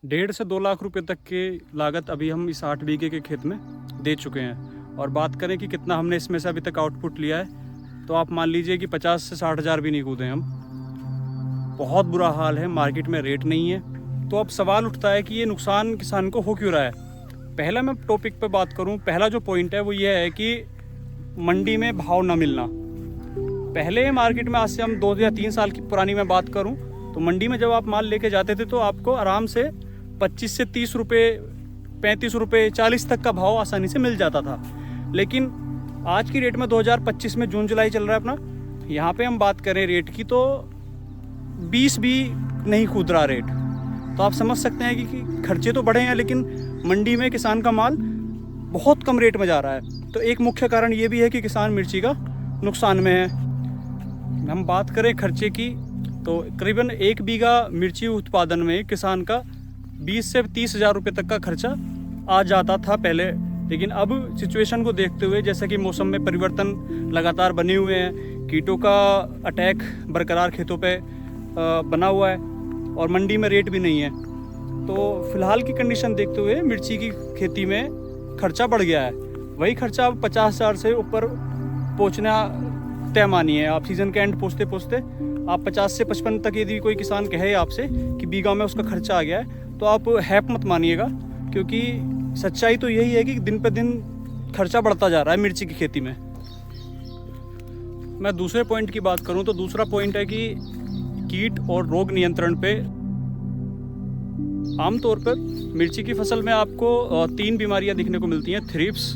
1.5 से 2 लाख रुपए तक की लागत अभी हम इस 8 बीघे के खेत में दे चुके हैं। और बात करें कि कितना हमने इसमें से अभी तक आउटपुट लिया है, तो आप मान लीजिए कि 50 से 60 हज़ार भी नहीं कूदे हम। बहुत बुरा हाल है, मार्केट में रेट नहीं है। तो अब सवाल उठता है कि ये नुकसान किसान को हो क्यों रहा है। पहला मैं टॉपिक पे बात करूं, पहला जो पॉइंट है वो ये है कि मंडी में भाव ना मिलना। पहले मार्केट में, आज से हम 2 या 3 साल की पुरानी मैं बात करूं, तो मंडी में जब आप माल लेके जाते थे तो आपको आराम से 25 से 30 रुपये, 35 रुपये, 40 तक का भाव आसानी से मिल जाता था। लेकिन आज की डेट में 2025 में जून जुलाई चल रहा है अपना, यहाँ पे हम बात करें रेट की तो 20 भी नहीं कूद रहा रेट। तो आप समझ सकते हैं कि खर्चे तो बढ़े हैं, लेकिन मंडी में किसान का माल बहुत कम रेट में जा रहा है। तो एक मुख्य कारण ये भी है कि किसान मिर्ची का नुकसान में है। हम बात करें खर्चे की, तो करीबन 1 बीघा मिर्ची उत्पादन में किसान का 20 से 30 हज़ार रुपये तक का खर्चा आ जाता था पहले। लेकिन अब सिचुएशन को देखते हुए, जैसे कि मौसम में परिवर्तन लगातार बने हुए हैं, कीटों का अटैक बरकरार खेतों पे बना हुआ है और मंडी में रेट भी नहीं है, तो फिलहाल की कंडीशन देखते हुए मिर्ची की खेती में खर्चा बढ़ गया है। वही खर्चा अब 50 हज़ार से ऊपर पहुँचना तय मानिए। आप सीज़न के एंड पहुँचते पहुँचते आप 50 से 55 तक यदि कोई किसान कहे आपसे कि बीघा में उसका खर्चा आ गया है, तो आप हैप मत मानिएगा, क्योंकि सच्चाई तो यही है कि दिन पे दिन खर्चा बढ़ता जा रहा है मिर्ची की खेती में। मैं दूसरे पॉइंट की बात करूं तो दूसरा पॉइंट है कि कीट और रोग नियंत्रण पे आमतौर पर मिर्ची की फसल में आपको 3 बीमारियां दिखने को मिलती हैं: थ्रिप्स,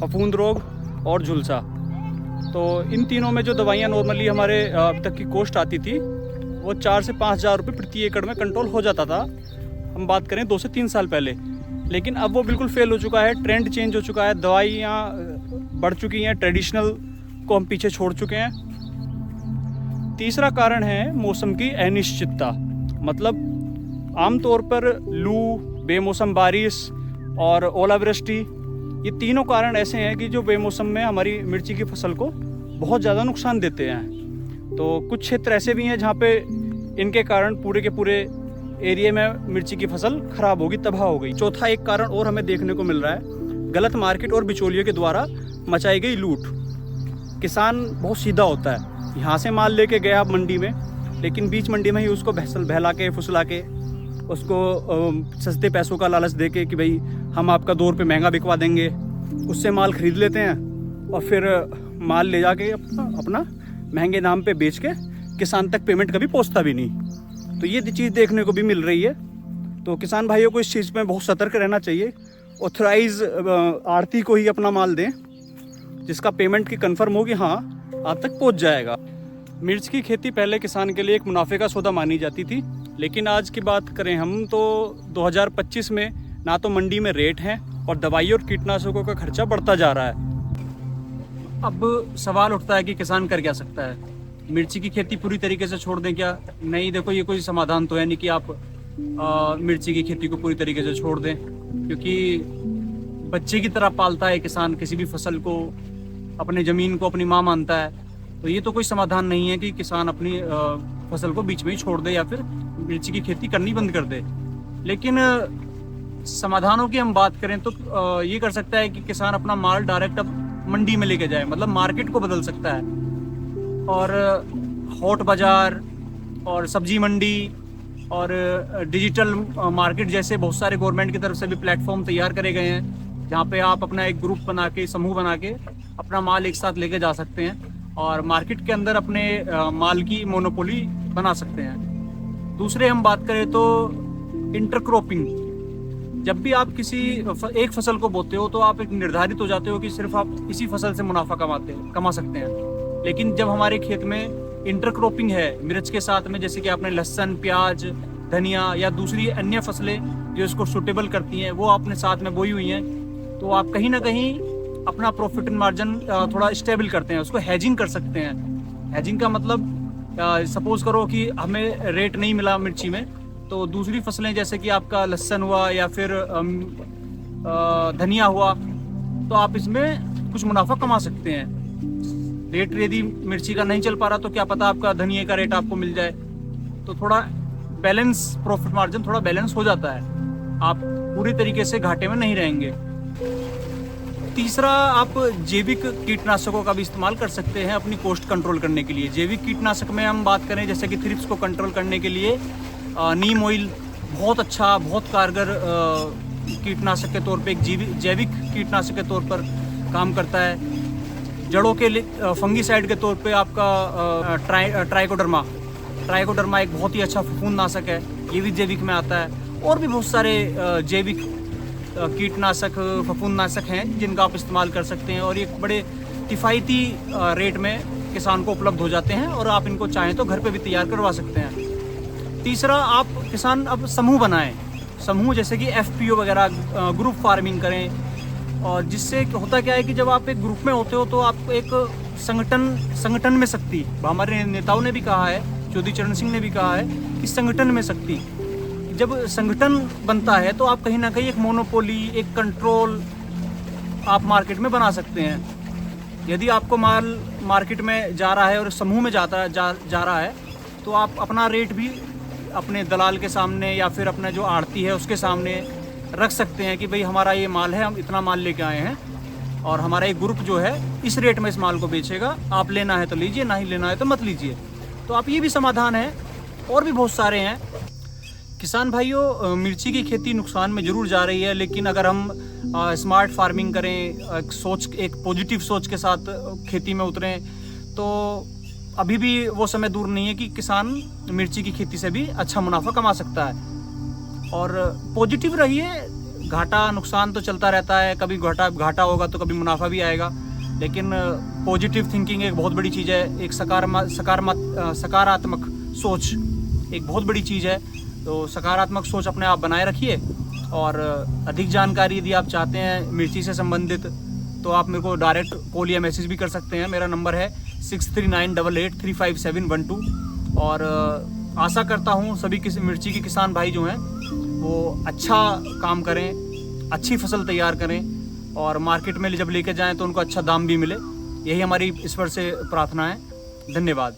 फफूंद रोग और झुलसा। तो इन तीनों में जो दवाइयाँ नॉर्मली हमारे अब तक की कॉस्ट आती थी वो 4 से 5 हज़ार रुपये प्रति एकड़ में कंट्रोल हो जाता था। हम बात करें 2 से 3 साल पहले, लेकिन अब वो बिल्कुल फेल हो चुका है। ट्रेंड चेंज हो चुका है, दवाइयाँ बढ़ चुकी हैं, ट्रेडिशनल को हम पीछे छोड़ चुके हैं। तीसरा कारण है मौसम की अनिश्चितता। मतलब आमतौर पर लू, बेमौसम बारिश और ओलावृष्टि, ये तीनों कारण ऐसे हैं कि जो बेमौसम में हमारी मिर्ची की फसल को बहुत ज़्यादा नुकसान देते हैं। तो कुछ क्षेत्र ऐसे भी हैं जहाँ पे इनके कारण पूरे के पूरे एरिया में मिर्ची की फसल खराब होगी, तबाह हो गई। चौथा एक कारण और हमें देखने को मिल रहा है, गलत मार्केट और बिचौलियों के द्वारा मचाई गई लूट। किसान बहुत सीधा होता है, यहाँ से माल लेके गया मंडी में, लेकिन बीच मंडी में ही उसको बहला के फुसला के उसको सस्ते पैसों का लालच दे के कि भाई हम आपका 2 रुपये महंगा बिकवा देंगे, उससे माल खरीद लेते हैं और फिर माल ले जाके अपना महंगे दाम पे बेच के किसान तक पेमेंट कभी पहुंचता भी नहीं। तो ये चीज़ देखने को भी मिल रही है। तो किसान भाइयों को इस चीज़ में बहुत सतर्क रहना चाहिए। ऑथराइज आड़ती को ही अपना माल दें, जिसका पेमेंट की कन्फर्म होगी, हाँ आप तक पहुंच जाएगा। मिर्च की खेती पहले किसान के लिए एक मुनाफे का सौदा मानी जाती थी, लेकिन आज की बात करें हम तो 2025 में ना तो मंडी में रेट है और दवाई और कीटनाशकों का खर्चा बढ़ता जा रहा है। अब सवाल उठता है कि किसान कर क्या सकता है। मिर्ची की खेती पूरी तरीके से छोड़ दें क्या? नहीं, देखो ये कोई समाधान तो है नहीं कि आप मिर्ची की खेती को पूरी तरीके से छोड़ दें, क्योंकि बच्चे की तरह पालता है किसान किसी भी फसल को, अपने ज़मीन को अपनी माँ मानता है। तो ये तो कोई समाधान नहीं है कि किसान अपनी फसल को बीच में ही छोड़ दे या फिर मिर्ची की खेती करनी बंद कर दे। लेकिन समाधानों की हम बात करें तो ये कर सकता है कि किसान अपना माल डायरेक्ट अब मंडी में लेके जाए, मतलब मार्केट को बदल सकता है। और हॉट बाज़ार और सब्जी मंडी और डिजिटल मार्केट जैसे बहुत सारे गवर्नमेंट की तरफ से भी प्लेटफॉर्म तैयार करे गए हैं, जहाँ पे आप अपना एक ग्रुप बना के, समूह बना के अपना माल एक साथ लेके जा सकते हैं और मार्केट के अंदर अपने माल की मोनोपोली बना सकते हैं। दूसरे हम बात करें तो इंटरक्रॉपिंग। जब भी आप किसी एक फसल को बोते हो तो आप एक निर्धारित हो जाते हो कि सिर्फ आप इसी फसल से मुनाफा कमा सकते हैं। लेकिन जब हमारे खेत में इंटरक्रॉपिंग है मिर्च के साथ में, जैसे कि आपने लहसुन, प्याज, धनिया या दूसरी अन्य फसलें जो इसको सूटेबल करती हैं वो आपने साथ में बोई हुई हैं, तो आप कहीं ना कहीं अपना प्रॉफिट एंड मार्जिन थोड़ा स्टेबल करते हैं, उसको हैजिंग कर सकते हैं। हैजिंग का मतलब सपोज करो कि हमें रेट नहीं मिला मिर्ची में, तो दूसरी फसलें जैसे कि आपका लहसुन हुआ या फिर धनिया हुआ, तो आप इसमें कुछ मुनाफा कमा सकते हैं। रेट यदि मिर्ची का नहीं चल पा रहा तो क्या पता आपका धनिया का रेट आपको मिल जाए। तो थोड़ा बैलेंस, प्रॉफिट मार्जिन थोड़ा बैलेंस हो जाता है, आप पूरी तरीके से घाटे में नहीं रहेंगे। तीसरा, आप जैविक कीटनाशकों का भी इस्तेमाल कर सकते हैं अपनी कोस्ट कंट्रोल करने के लिए। जैविक कीटनाशक में हम बात करें जैसे कि थ्रिप्स को कंट्रोल करने के लिए नीम ऑयल बहुत अच्छा, बहुत कारगर कीटनाशक के तौर पे, एक जैविक कीटनाशक के तौर पर काम करता है। जड़ों के लिए फंगीसाइड के तौर पे आपका ट्राइकोडर्मा एक बहुत ही अच्छा फफूंदनाशक है, ये भी जैविक में आता है। और भी बहुत सारे जैविक कीटनाशक, फफूंदनाशक हैं जिनका आप इस्तेमाल कर सकते हैं और ये बड़े किफ़ायती रेट में किसान को उपलब्ध हो जाते हैं और आप इनको चाहें तो घर पे भी तैयार करवा सकते हैं। तीसरा, आप किसान अब समूह बनाएं, समूह जैसे कि FPO वगैरह, ग्रुप फार्मिंग करें। और जिससे होता क्या है कि जब आप एक ग्रुप में होते हो तो आप एक संगठन में शक्ति, हमारे नेताओं ने भी कहा है, चौधरी चरण सिंह ने भी कहा है कि संगठन में शक्ति। जब संगठन बनता है तो आप कहीं ना कहीं एक मोनोपोली, एक कंट्रोल आप मार्केट में बना सकते हैं। यदि आपको माल मार्केट में जा रहा है और समूह में जा रहा है तो आप अपना रेट भी अपने दलाल के सामने या फिर अपना जो आड़ती है उसके सामने रख सकते हैं कि भाई हमारा ये माल है, हम इतना माल लेके आए हैं और हमारा एक ग्रुप जो है इस रेट में इस माल को बेचेगा, आप लेना है तो लीजिए, नहीं लेना है तो मत लीजिए। तो आप ये भी समाधान है, और भी बहुत सारे हैं। किसान भाइयों, मिर्ची की खेती नुकसान में ज़रूर जा रही है, लेकिन अगर हम स्मार्ट फार्मिंग करें, एक पॉजिटिव सोच के साथ खेती में उतरें तो अभी भी वो समय दूर नहीं है कि किसान मिर्ची की खेती से भी अच्छा मुनाफा कमा सकता है। और पॉजिटिव रहिए, घाटा नुकसान तो चलता रहता है, कभी घाटा होगा तो कभी मुनाफा भी आएगा, लेकिन पॉजिटिव थिंकिंग एक बहुत बड़ी चीज़ है। एक सकारात्मक सोच एक बहुत बड़ी चीज़ है। तो सकारात्मक सोच अपने आप बनाए रखिए। और अधिक जानकारी यदि आप चाहते हैं मिर्ची से संबंधित तो आप मेरे को डायरेक्ट कॉल या मैसेज भी कर सकते हैं। मेरा नंबर है 6398835712। और आशा करता हूँ सभी मिर्ची के किसान भाई जो हैं वो अच्छा काम करें, अच्छी फसल तैयार करें और मार्केट में जब लेके जाएं तो उनको अच्छा दाम भी मिले। यही हमारी ईश्वर से प्रार्थना है। धन्यवाद।